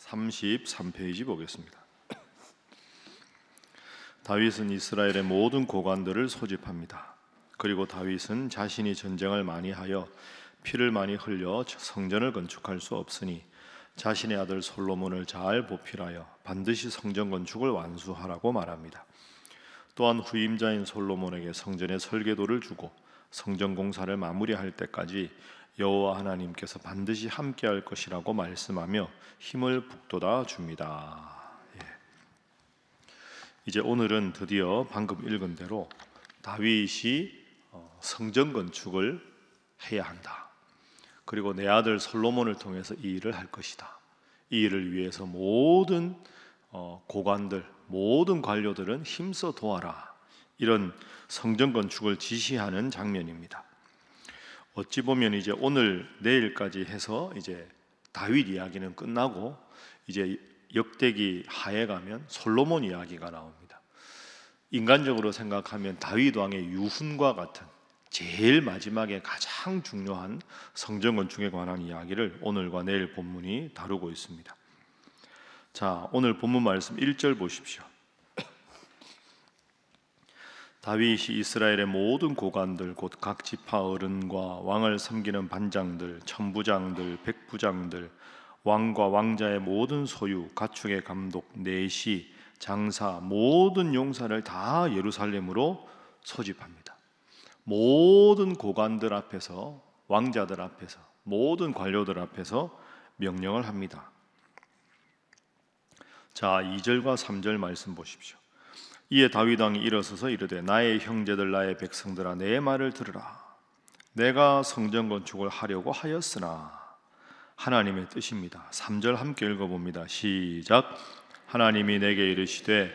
33페이지 보겠습니다. 다윗은 이스라엘의 모든 고관들을 소집합니다. 그리고 다윗은 자신이 전쟁을 많이 하여 피를 많이 흘려 성전을 건축할 수 없으니 자신의 아들 솔로몬을 잘 보필하여 반드시 성전 건축을 완수하라고 말합니다. 또한 후임자인 솔로몬에게 성전의 설계도를 주고 성전 공사를 마무리할 때까지 여호와 하나님께서 반드시 함께할 것이라고 말씀하며 힘을 북돋아 줍니다. 이제 오늘은 드디어 방금 읽은 대로 다윗이 성전 건축을 해야 한다. 그리고 내 아들 솔로몬을 통해서 이 일을 할 것이다. 이 일을 위해서 모든 고관들, 모든 관료들은 힘써 도와라. 이런 성전 건축을 지시하는 장면입니다. 어찌 보면 이제 오늘 내일까지 해서 이제 다윗 이야기는 끝나고 이제 역대기 하에 가면 솔로몬 이야기가 나옵니다. 인간적으로 생각하면 다윗 왕의 유훈과 같은 제일 마지막에 가장 중요한 성전 건축에 관한 이야기를 오늘과 내일 본문이 다루고 있습니다. 자, 오늘 본문 말씀 1절 보십시오. 다윗이 이스라엘의 모든 고관들 곧 각 지파 어른과 왕을 섬기는 반장들, 천부장들, 백부장들, 왕과 왕자의 모든 소유, 가축의 감독, 내시, 장사, 모든 용사를 다 예루살렘으로 소집합니다. 모든 고관들 앞에서, 왕자들 앞에서, 모든 관료들 앞에서 명령을 합니다. 자, 2절과 3절 말씀 보십시오. 이에 다윗 왕이 일어서서 이르되 나의 형제들 나의 백성들아 내 말을 들으라. 내가 성전 건축을 하려고 하였으나 하나님의 뜻입니다. 3절 함께 읽어봅니다. 시작. 하나님이 내게 이르시되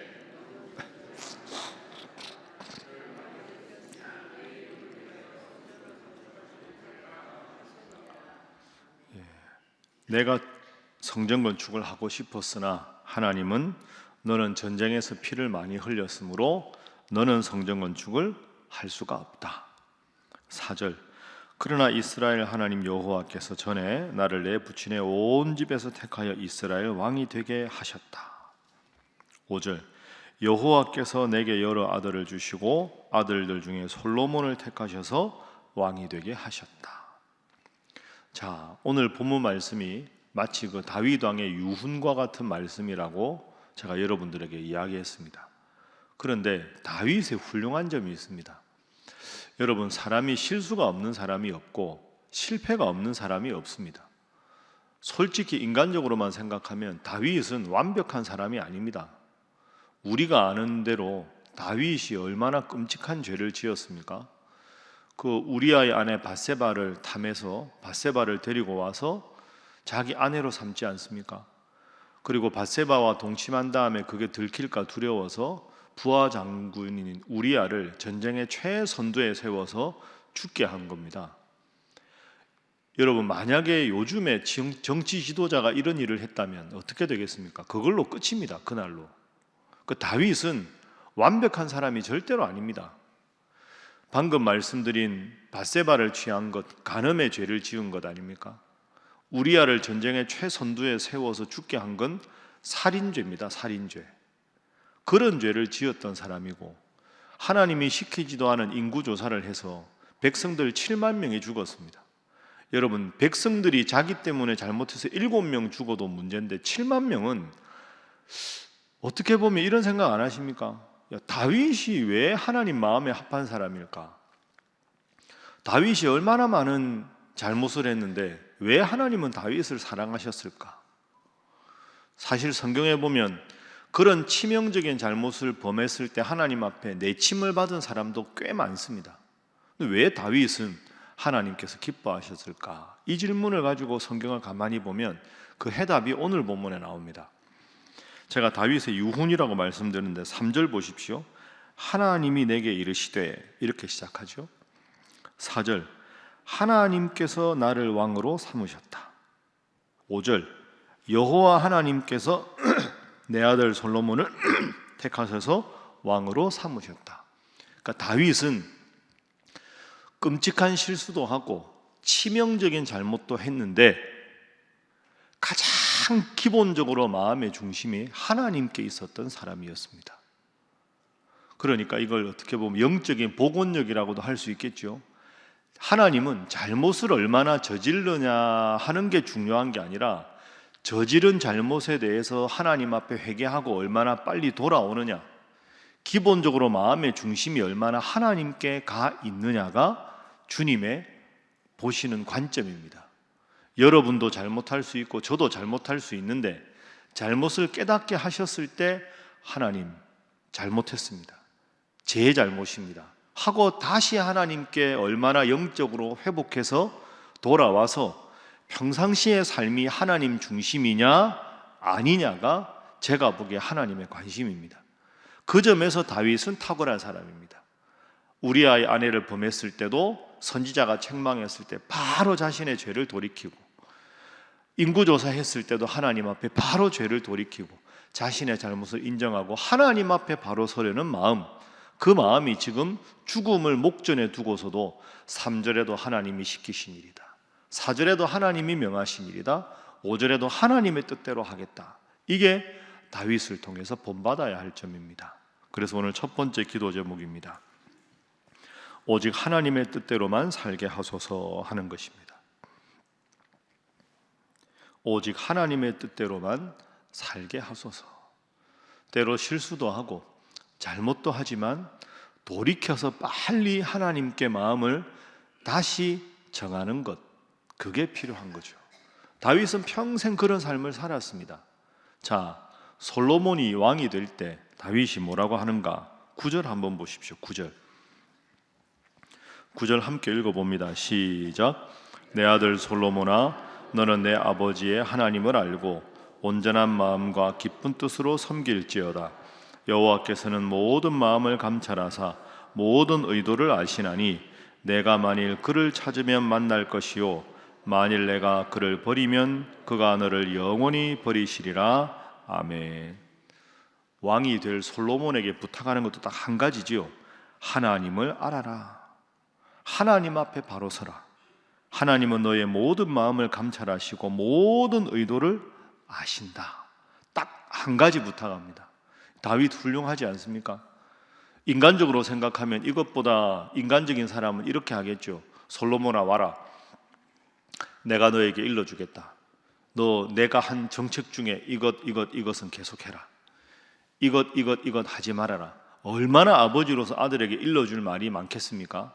내가 성전 건축을 하고 싶었으나 하나님은 너는 전쟁에서 피를 많이 흘렸으므로 너는 성전 건축을 할 수가 없다. 4절. 그러나 이스라엘 하나님 여호와께서 전에 나를 내 부친의 온 집에서 택하여 이스라엘 왕이 되게 하셨다. 5절. 여호와께서 내게 여러 아들을 주시고 아들들 중에 솔로몬을 택하셔서 왕이 되게 하셨다. 자, 오늘 본문 말씀이 마치 그 다윗 왕의 유훈과 같은 말씀이라고 제가 여러분들에게 이야기했습니다. 그런데 다윗의 훌륭한 점이 있습니다. 여러분, 사람이 실수가 없는 사람이 없고 실패가 없는 사람이 없습니다. 솔직히 인간적으로만 생각하면 다윗은 완벽한 사람이 아닙니다. 우리가 아는 대로 다윗이 얼마나 끔찍한 죄를 지었습니까? 그 우리아의 아내 밧세바를 탐해서 밧세바를 데리고 와서 자기 아내로 삼지 않습니까? 그리고 밧세바와 동침한 다음에 그게 들킬까 두려워서 부하 장군인 우리아를 전쟁의 최선두에 세워서 죽게 한 겁니다. 여러분, 만약에 요즘에 정치 지도자가 이런 일을 했다면 어떻게 되겠습니까? 그걸로 끝입니다. 그날로. 그 다윗은 완벽한 사람이 절대로 아닙니다. 방금 말씀드린 밧세바를 취한 것, 간음의 죄를 지은 것 아닙니까? 우리아를 전쟁의 최선두에 세워서 죽게 한 건 살인죄입니다. 살인죄. 그런 죄를 지었던 사람이고 하나님이 시키지도 않은 인구조사를 해서 백성들 7만 명이 죽었습니다. 여러분, 백성들이 자기 때문에 잘못해서 7명 죽어도 문제인데 7만 명은 어떻게 보면 이런 생각 안 하십니까? 야, 다윗이 왜 하나님 마음에 합한 사람일까? 다윗이 얼마나 많은 잘못을 했는데 왜 하나님은 다윗을 사랑하셨을까? 사실 성경에 보면 그런 치명적인 잘못을 범했을 때 하나님 앞에 내침을 받은 사람도 꽤 많습니다. 왜 다윗은 하나님께서 기뻐하셨을까? 이 질문을 가지고 성경을 가만히 보면 그 해답이 오늘 본문에 나옵니다. 제가 다윗의 유훈이라고 말씀드렸는데 3절 보십시오. 하나님이 내게 이르시되, 이렇게 시작하죠. 4절. 하나님께서 나를 왕으로 삼으셨다. 5절. 여호와 하나님께서 내 아들 솔로몬을 택하셔서 왕으로 삼으셨다. 그러니까 다윗은 끔찍한 실수도 하고 치명적인 잘못도 했는데 가장 기본적으로 마음의 중심이 하나님께 있었던 사람이었습니다. 그러니까 이걸 어떻게 보면 영적인 복원력이라고도 할 수 있겠죠. 하나님은 잘못을 얼마나 저지르냐 하는 게 중요한 게 아니라 저지른 잘못에 대해서 하나님 앞에 회개하고 얼마나 빨리 돌아오느냐, 기본적으로 마음의 중심이 얼마나 하나님께 가 있느냐가 주님의 보시는 관점입니다. 여러분도 잘못할 수 있고 저도 잘못할 수 있는데, 잘못을 깨닫게 하셨을 때 하나님 잘못했습니다, 제 잘못입니다 하고 다시 하나님께 얼마나 영적으로 회복해서 돌아와서 평상시의 삶이 하나님 중심이냐 아니냐가 제가 보기에 하나님의 관심입니다. 그 점에서 다윗은 탁월한 사람입니다. 우리아의 아내를 범했을 때도 선지자가 책망했을 때 바로 자신의 죄를 돌이키고, 인구조사했을 때도 하나님 앞에 바로 죄를 돌이키고 자신의 잘못을 인정하고 하나님 앞에 바로 서려는 마음, 그 마음이 지금 죽음을 목전에 두고서도 3절에도 하나님이 시키신 일이다, 4절에도 하나님이 명하신 일이다, 5절에도 하나님의 뜻대로 하겠다, 이게 다윗을 통해서 본받아야 할 점입니다. 그래서 오늘 첫 번째 기도 제목입니다. 오직 하나님의 뜻대로만 살게 하소서 하는 것입니다. 오직 하나님의 뜻대로만 살게 하소서. 때로 실수도 하고 잘못도 하지만 돌이켜서 빨리 하나님께 마음을 다시 정하는 것, 그게 필요한 거죠. 다윗은 평생 그런 삶을 살았습니다. 자, 솔로몬이 왕이 될 때 다윗이 뭐라고 하는가? 9절 한번 보십시오. 9절 함께 읽어봅니다. 시작. 내 아들 솔로몬아, 너는 내 아버지의 하나님을 알고 온전한 마음과 기쁜 뜻으로 섬길지어다. 여호와께서는 모든 마음을 감찰하사 모든 의도를 아시나니 내가 만일 그를 찾으면 만날 것이요 만일 내가 그를 버리면 그가 너를 영원히 버리시리라. 아멘. 왕이 될 솔로몬에게 부탁하는 것도 딱 한 가지지요. 하나님을 알아라. 하나님 앞에 바로 서라. 하나님은 너의 모든 마음을 감찰하시고 모든 의도를 아신다. 딱 한 가지 부탁합니다. 다윗 훌륭하지 않습니까? 인간적으로 생각하면 이것보다 인간적인 사람은 이렇게 하겠죠. 솔로몬아, 와라. 내가 너에게 일러주겠다. 너 내가 한 정책 중에 이것은 계속해라. 이것 하지 말아라. 얼마나 아버지로서 아들에게 일러줄 말이 많겠습니까?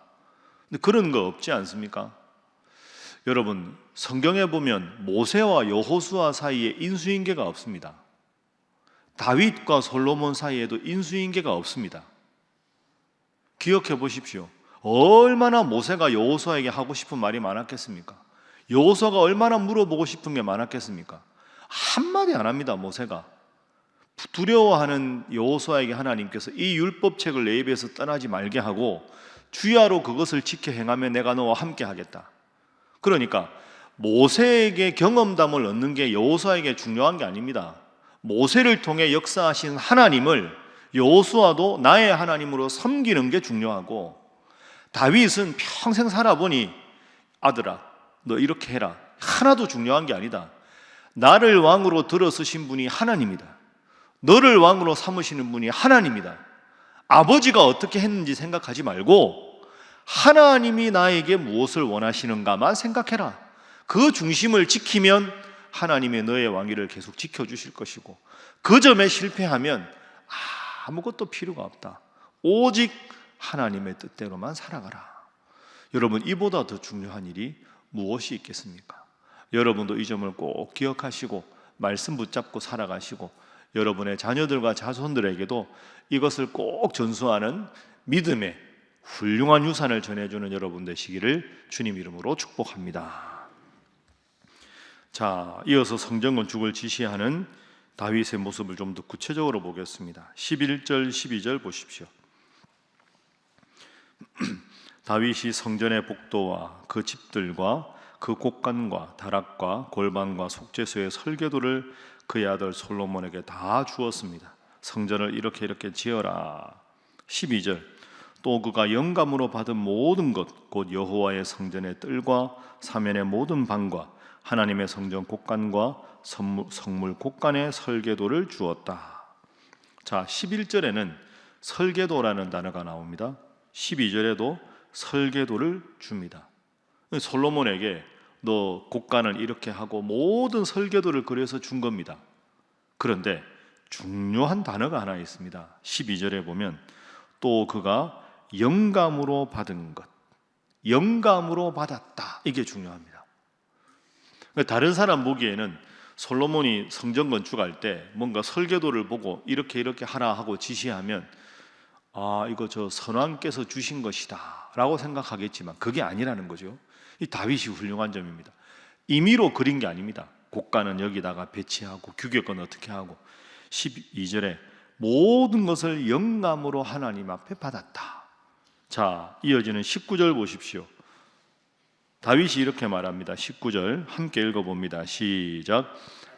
근데 그런 거 없지 않습니까? 여러분, 성경에 보면 모세와 여호수아 사이에 인수인계가 없습니다. 다윗과 솔로몬 사이에도 인수인계가 없습니다. 기억해 보십시오. 얼마나 모세가 여호수아에게 하고 싶은 말이 많았겠습니까? 여호수아가 얼마나 물어보고 싶은 게 많았겠습니까? 한마디 안 합니다. 모세가 두려워하는 여호수아에게 하나님께서 이 율법책을 내 입에서 떠나지 말게 하고 주야로 그것을 지켜 행하면 내가 너와 함께 하겠다. 그러니까 모세에게 경험담을 얻는 게 여호수아에게 중요한 게 아닙니다. 모세를 통해 역사하신 하나님을 여호수아도 나의 하나님으로 섬기는 게 중요하고, 다윗은 평생 살아보니 아들아 너 이렇게 해라 하나도 중요한 게 아니다. 나를 왕으로 들어서신 분이 하나님이다. 너를 왕으로 삼으시는 분이 하나님이다. 아버지가 어떻게 했는지 생각하지 말고 하나님이 나에게 무엇을 원하시는가만 생각해라. 그 중심을 지키면 하나님의 너의 왕위를 계속 지켜주실 것이고, 그 점에 실패하면 아무것도 필요가 없다. 오직 하나님의 뜻대로만 살아가라. 여러분, 이보다 더 중요한 일이 무엇이 있겠습니까? 여러분도 이 점을 꼭 기억하시고 말씀 붙잡고 살아가시고, 여러분의 자녀들과 자손들에게도 이것을 꼭 전수하는 믿음의 훌륭한 유산을 전해주는 여러분 되시기를 주님 이름으로 축복합니다. 자, 이어서 성전 건축을 지시하는 다윗의 모습을 좀 더 구체적으로 보겠습니다. 11절 12절 보십시오. 다윗이 성전의 복도와 그 집들과 그 곳간과 다락과 골방과 속죄소의 설계도를 그의 아들 솔로몬에게 다 주었습니다. 성전을 이렇게 지어라. 12절 또 그가 영감으로 받은 모든 것 곧 여호와의 성전의 뜰과 사면의 모든 방과 하나님의 성전 곳간과 성물 곳간에 설계도를 주었다. 자, 11절에는 설계도라는 단어가 나옵니다. 12절에도 설계도를 줍니다. 솔로몬에게 너 곳간을 이렇게 하고 모든 설계도를 그려서 준 겁니다. 그런데 중요한 단어가 하나 있습니다. 12절에 보면 또 그가 영감으로 받은 것, 영감으로 받았다. 이게 중요합니다. 다른 사람 보기에는 솔로몬이 성전 건축할 때 뭔가 설계도를 보고 이렇게 하라 하고 지시하면 이거 저 선왕께서 주신 것이다 라고 생각하겠지만 그게 아니라는 거죠. 이 다윗이 훌륭한 점입니다. 임의로 그린 게 아닙니다. 곡간은 여기다가 배치하고 규격은 어떻게 하고 12절에 모든 것을 영감으로 하나님 앞에 받았다. 자, 이어지는 19절 보십시오. 다윗이 이렇게 말합니다. 19절 함께 읽어봅니다. 시작.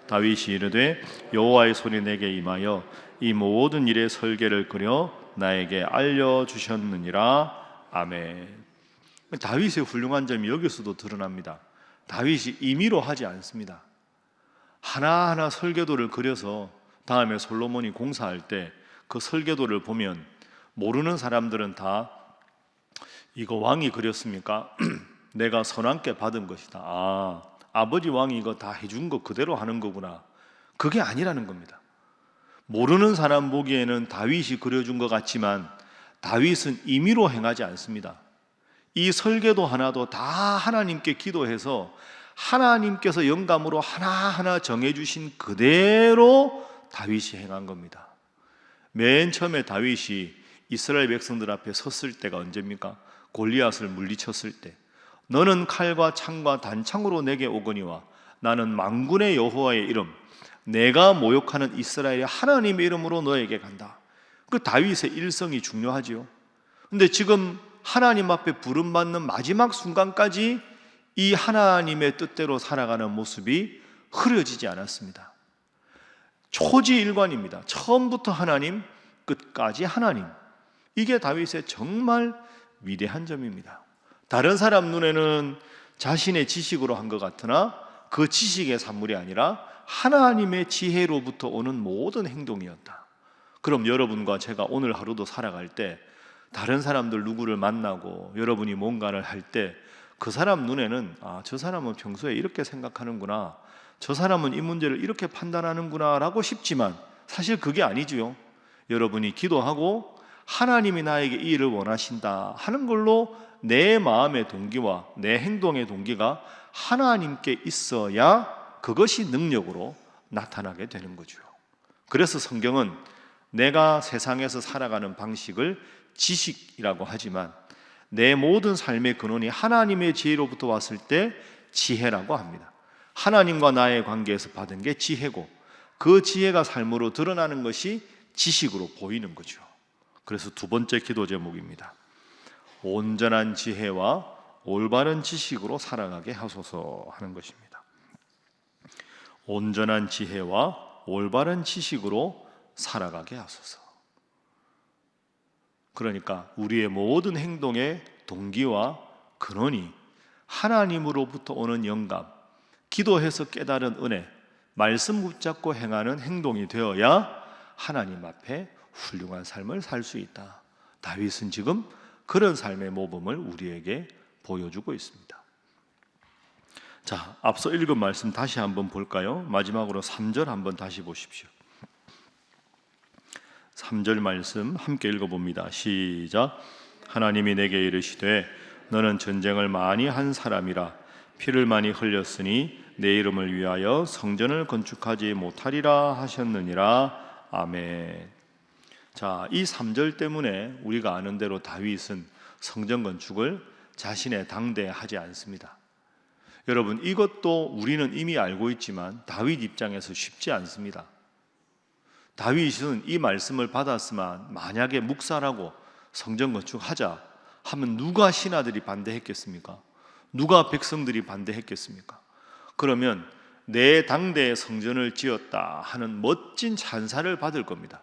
다윗이 이르되 여호와의 손이 내게 임하여 이 모든 일의 설계를 그려 나에게 알려주셨느니라. 아멘. 다윗의 훌륭한 점이 여기서도 드러납니다. 다윗이 임의로 하지 않습니다. 하나하나 설계도를 그려서 다음에 솔로몬이 공사할 때 그 설계도를 보면 모르는 사람들은 다 이거 왕이 그렸습니까? 내가 선왕께 받은 것이다. 아버지 왕이 이거 다 해준 거 그대로 하는 거구나. 그게 아니라는 겁니다. 모르는 사람 보기에는 다윗이 그려준 것 같지만 다윗은 임의로 행하지 않습니다. 이 설계도 하나도 다 하나님께 기도해서 하나님께서 영감으로 하나하나 정해주신 그대로 다윗이 행한 겁니다. 맨 처음에 다윗이 이스라엘 백성들 앞에 섰을 때가 언제입니까? 골리앗을 물리쳤을 때 너는 칼과 창과 단창으로 내게 오거니와 나는 만군의 여호와의 이름 내가 모욕하는 이스라엘의 하나님의 이름으로 너에게 간다. 그 다윗의 일성이 중요하지요. 근데 지금 하나님 앞에 부름받는 마지막 순간까지 이 하나님의 뜻대로 살아가는 모습이 흐려지지 않았습니다. 초지일관입니다. 처음부터 하나님, 끝까지 하나님. 이게 다윗의 정말 위대한 점입니다. 다른 사람 눈에는 자신의 지식으로 한 것 같으나 그 지식의 산물이 아니라 하나님의 지혜로부터 오는 모든 행동이었다. 그럼 여러분과 제가 오늘 하루도 살아갈 때 다른 사람들 누구를 만나고 여러분이 뭔가를 할 때 그 사람 눈에는 저 사람은 평소에 이렇게 생각하는구나, 저 사람은 이 문제를 이렇게 판단하는구나 라고 싶지만 사실 그게 아니지요. 여러분이 기도하고 하나님이 나에게 이 일을 원하신다 하는 걸로 내 마음의 동기와 내 행동의 동기가 하나님께 있어야 그것이 능력으로 나타나게 되는 거죠. 그래서 성경은 내가 세상에서 살아가는 방식을 지식이라고 하지만 내 모든 삶의 근원이 하나님의 지혜로부터 왔을 때 지혜라고 합니다. 하나님과 나의 관계에서 받은 게 지혜고 그 지혜가 삶으로 드러나는 것이 지식으로 보이는 거죠. 그래서 두 번째 기도 제목입니다. 온전한 지혜와 올바른 지식으로 살아가게 하소서 하는 것입니다. 온전한 지혜와 올바른 지식으로 살아가게 하소서. 그러니까 우리의 모든 행동의 동기와 근원이 하나님으로부터 오는 영감, 기도해서 깨달은 은혜, 말씀 붙잡고 행하는 행동이 되어야 하나님 앞에 훌륭한 삶을 살 수 있다. 다윗은 지금 그런 삶의 모범을 우리에게 보여주고 있습니다. 자, 앞서 읽은 말씀 다시 한번 볼까요? 마지막으로 3절 한번 다시 보십시오. 3절 말씀 함께 읽어봅니다. 시작. 하나님이 내게 이르시되 너는 전쟁을 많이 한 사람이라 피를 많이 흘렸으니 내 이름을 위하여 성전을 건축하지 못하리라 하셨느니라. 아멘. 자, 이 3절 때문에 우리가 아는 대로 다윗은 성전 건축을 자신의 당대에 하지 않습니다. 여러분, 이것도 우리는 이미 알고 있지만 다윗 입장에서 쉽지 않습니다. 다윗은 이 말씀을 받았으면 만약에 묵살하고 성전 건축하자 하면 누가 신하들이 반대했겠습니까? 누가 백성들이 반대했겠습니까? 그러면 내 당대에 성전을 지었다 하는 멋진 찬사를 받을 겁니다.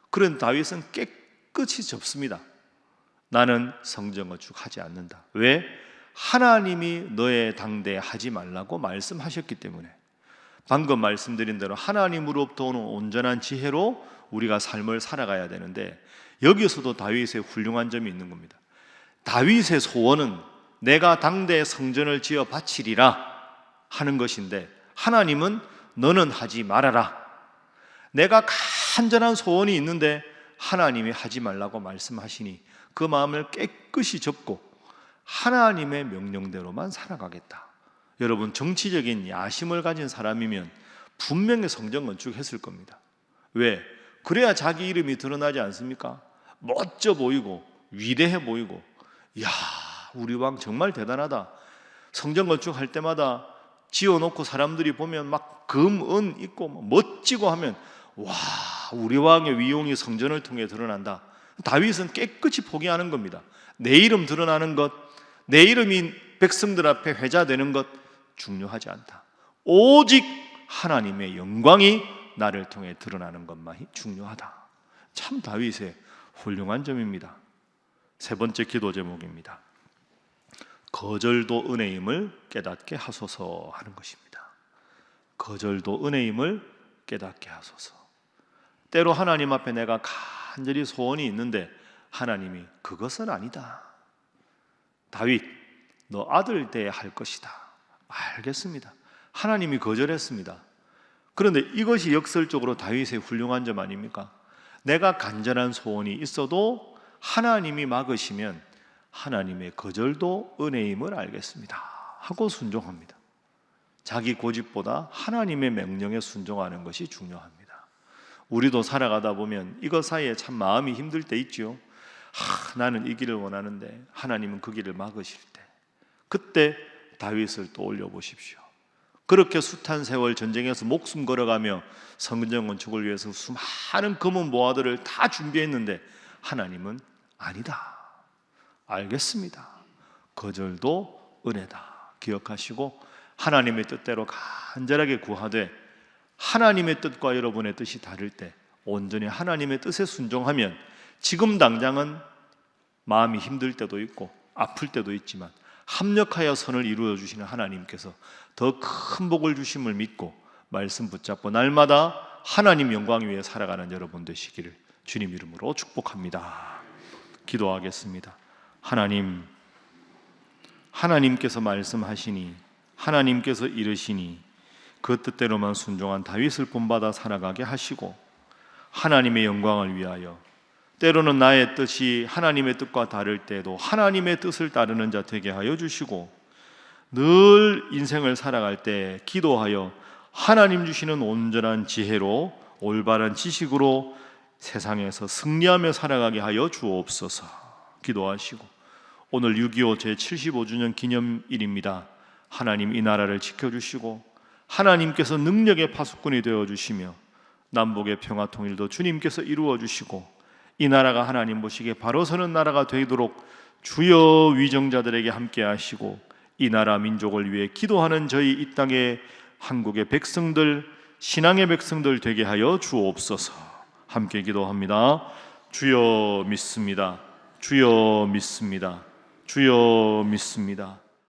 그런 다윗은 깨끗이 접습니다. 나는 성전 건축하지 않는다. 왜? 하나님이 너의 당대에 하지 말라고 말씀하셨기 때문에, 방금 말씀드린 대로 하나님으로부터 오는 온전한 지혜로 우리가 삶을 살아가야 되는데, 여기서도 다윗의 훌륭한 점이 있는 겁니다. 다윗의 소원은 내가 당대에 성전을 지어 바치리라 하는 것인데, 하나님은 너는 하지 말아라. 내가 간절한 소원이 있는데 하나님이 하지 말라고 말씀하시니 그 마음을 깨끗이 접고 하나님의 명령대로만 살아가겠다. 여러분, 정치적인 야심을 가진 사람이면 분명히 성전 건축했을 겁니다. 왜? 그래야 자기 이름이 드러나지 않습니까? 멋져 보이고 위대해 보이고, 이야, 우리 왕 정말 대단하다. 성전 건축할 때마다 지어놓고 사람들이 보면 막 금, 은 있고 멋지고 하면, 와, 우리 왕의 위용이 성전을 통해 드러난다. 다윗은 깨끗이 포기하는 겁니다. 내 이름 드러나는 것, 내 이름이 백성들 앞에 회자되는 것 중요하지 않다. 오직 하나님의 영광이 나를 통해 드러나는 것만이 중요하다. 참 다윗의 훌륭한 점입니다. 세 번째 기도 제목입니다. 거절도 은혜임을 깨닫게 하소서 하는 것입니다. 거절도 은혜임을 깨닫게 하소서. 때로 하나님 앞에 내가 간절히 소원이 있는데 하나님이 그것은 아니다. 다윗, 너 아들 때에 할 것이다. 알겠습니다. 하나님이 거절했습니다. 그런데 이것이 역설적으로 다윗의 훌륭한 점 아닙니까? 내가 간절한 소원이 있어도 하나님이 막으시면 하나님의 거절도 은혜임을 알겠습니다 하고 순종합니다. 자기 고집보다 하나님의 명령에 순종하는 것이 중요합니다. 우리도 살아가다 보면 이것 사이에 참 마음이 힘들 때 있죠. 나는 이 길을 원하는데 하나님은 그 길을 막으실 때, 그때 다윗을 떠올려 보십시오. 그렇게 숱한 세월 전쟁에서 목숨 걸어가며 성전 건축을 위해서 수많은 금은 모아들을 다 준비했는데 하나님은 아니다. 알겠습니다. 거절도 은혜다. 기억하시고 하나님의 뜻대로 간절하게 구하되, 하나님의 뜻과 여러분의 뜻이 다를 때 온전히 하나님의 뜻에 순종하면 지금 당장은 마음이 힘들 때도 있고 아플 때도 있지만 합력하여 선을 이루어 주시는 하나님께서 더 큰 복을 주심을 믿고 말씀 붙잡고 날마다 하나님 영광 위에 살아가는 여러분 되시기를 주님 이름으로 축복합니다. 기도하겠습니다. 하나님, 하나님께서 말씀하시니, 하나님께서 이르시니 그 뜻대로만 순종한 다윗을 본받아 살아가게 하시고, 하나님의 영광을 위하여 때로는 나의 뜻이 하나님의 뜻과 다를 때에도 하나님의 뜻을 따르는 자 되게 하여 주시고, 늘 인생을 살아갈 때 기도하여 하나님 주시는 온전한 지혜로 올바른 지식으로 세상에서 승리하며 살아가게 하여 주옵소서. 기도하시고, 오늘 6.25 제75주년 기념일입니다. 하나님 이 나라를 지켜주시고 하나님께서 능력의 파수꾼이 되어주시며 남북의 평화 통일도 주님께서 이루어주시고 이 나라가 하나님 보시기에 바로 서는 나라가 되도록 주여 위정자들에게 함께 하시고, 이 나라 민족을 위해 기도하는 저희 이 땅의 한국의 백성들, 신앙의 백성들 되게 하여 주옵소서. 함께 기도합니다. 주여 믿습니다. 주여 믿습니다. 주여 믿습니다.